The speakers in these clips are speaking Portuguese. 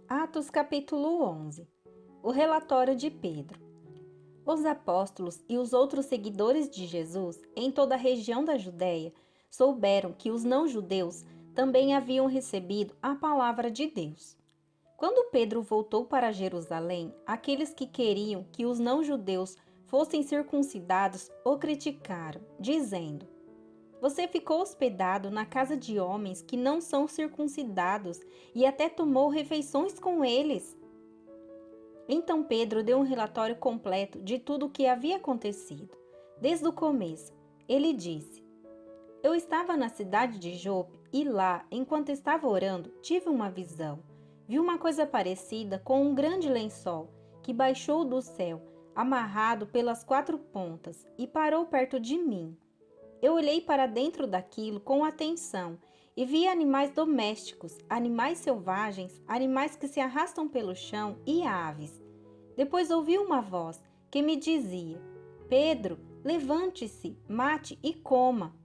Atos capítulo 11. O relatório de Pedro. Os apóstolos e os outros seguidores de Jesus em toda a região da Judéia souberam que os não-judeus também haviam recebido a palavra de Deus. Quando Pedro voltou para Jerusalém, aqueles que queriam que os não-judeus fossem circuncidados o criticaram, dizendo: "Você ficou hospedado na casa de homens que não são circuncidados e até tomou refeições com eles." Então Pedro deu um relatório completo de tudo o que havia acontecido. Desde o começo, ele disse: "Eu estava na cidade de Jope e lá, enquanto estava orando, tive uma visão. Vi uma coisa parecida com um grande lençol que baixou do céu, amarrado pelas 4 pontas, e parou perto de mim. Eu olhei para dentro daquilo com atenção e vi animais domésticos, animais selvagens, animais que se arrastam pelo chão e aves. Depois ouvi uma voz que me dizia: 'Pedro, levante-se, mate e coma.'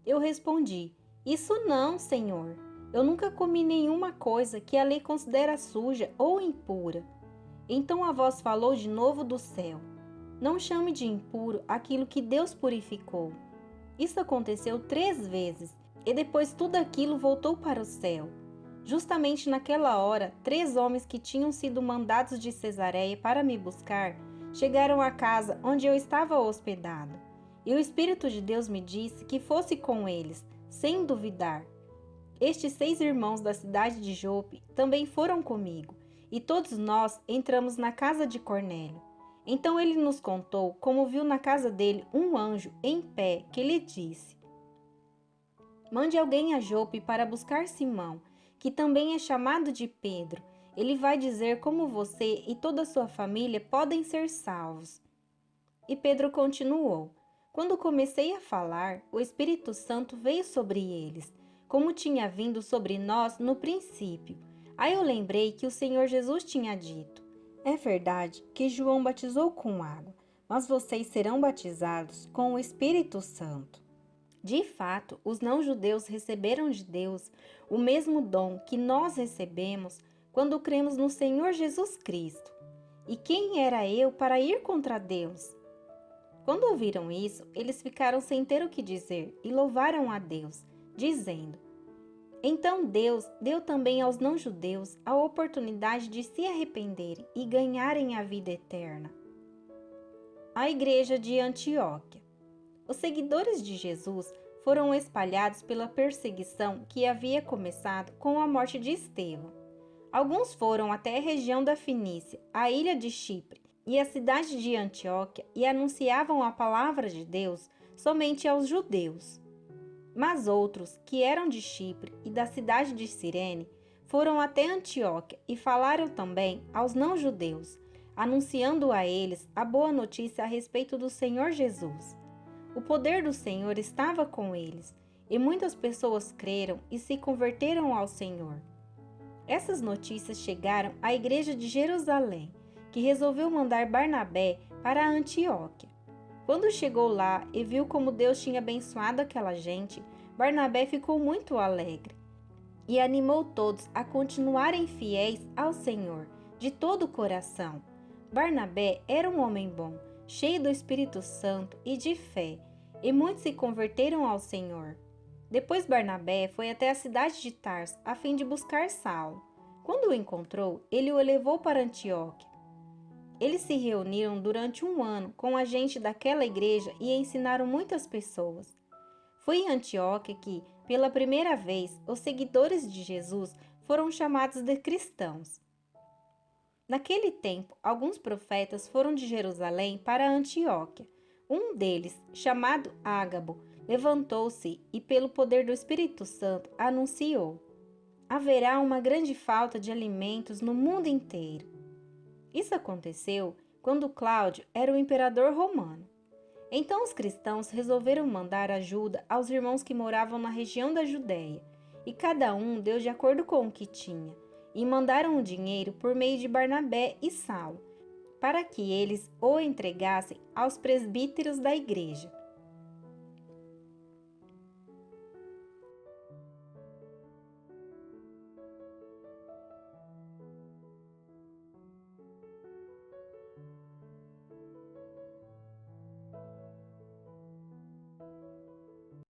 Eu respondi: 'Isso não, Senhor. Eu nunca comi nenhuma coisa que a lei considera suja ou impura.' Então a voz falou de novo do céu: 'Não chame de impuro aquilo que Deus purificou.' Isso aconteceu 3 vezes, e depois tudo aquilo voltou para o céu. Justamente naquela hora, 3 homens que tinham sido mandados de Cesareia para me buscar, chegaram à casa onde eu estava hospedado. E o Espírito de Deus me disse que fosse com eles, sem duvidar. Estes 6 irmãos da cidade de Jope também foram comigo, e todos nós entramos na casa de Cornélio. Então ele nos contou como viu na casa dele um anjo em pé que lhe disse: 'Mande alguém a Jope para buscar Simão, que também é chamado de Pedro. Ele vai dizer como você e toda a sua família podem ser salvos.' E Pedro continuou: 'Quando comecei a falar, o Espírito Santo veio sobre eles, como tinha vindo sobre nós no princípio. Aí eu lembrei que o Senhor Jesus tinha dito: "É verdade que João batizou com água, mas vocês serão batizados com o Espírito Santo." De fato, os não-judeus receberam de Deus o mesmo dom que nós recebemos quando cremos no Senhor Jesus Cristo. E quem era eu para ir contra Deus? Quando ouviram isso, eles ficaram sem ter o que dizer e louvaram a Deus, dizendo: "Então Deus deu também aos não-judeus a oportunidade de se arrependerem e ganharem a vida eterna." A Igreja de Antioquia. Os seguidores de Jesus foram espalhados pela perseguição que havia começado com a morte de Estevão. Alguns foram até a região da Fenícia, a ilha de Chipre e a cidade de Antioquia e anunciavam a palavra de Deus somente aos judeus. Mas outros, que eram de Chipre e da cidade de Cirene, foram até Antioquia e falaram também aos não-judeus, anunciando a eles a boa notícia a respeito do Senhor Jesus. O poder do Senhor estava com eles, e muitas pessoas creram e se converteram ao Senhor. Essas notícias chegaram à igreja de Jerusalém, que resolveu mandar Barnabé para Antioquia. Quando chegou lá e viu como Deus tinha abençoado aquela gente, Barnabé ficou muito alegre e animou todos a continuarem fiéis ao Senhor, de todo o coração. Barnabé era um homem bom, cheio do Espírito Santo e de fé, e muitos se converteram ao Senhor. Depois Barnabé foi até a cidade de Tarso a fim de buscar Saulo. Quando o encontrou, ele o levou para Antioquia. Eles se reuniram durante 1 ano com a gente daquela igreja e ensinaram muitas pessoas. Foi em Antioquia que, pela primeira vez, os seguidores de Jesus foram chamados de cristãos. Naquele tempo, alguns profetas foram de Jerusalém para Antioquia. Um deles, chamado Ágabo, levantou-se e, pelo poder do Espírito Santo, anunciou: "Haverá uma grande falta de alimentos no mundo inteiro." Isso aconteceu quando Cláudio era o imperador romano. Então os cristãos resolveram mandar ajuda aos irmãos que moravam na região da Judéia, e cada um deu de acordo com o que tinha, e mandaram o dinheiro por meio de Barnabé e Saulo, para que eles o entregassem aos presbíteros da igreja.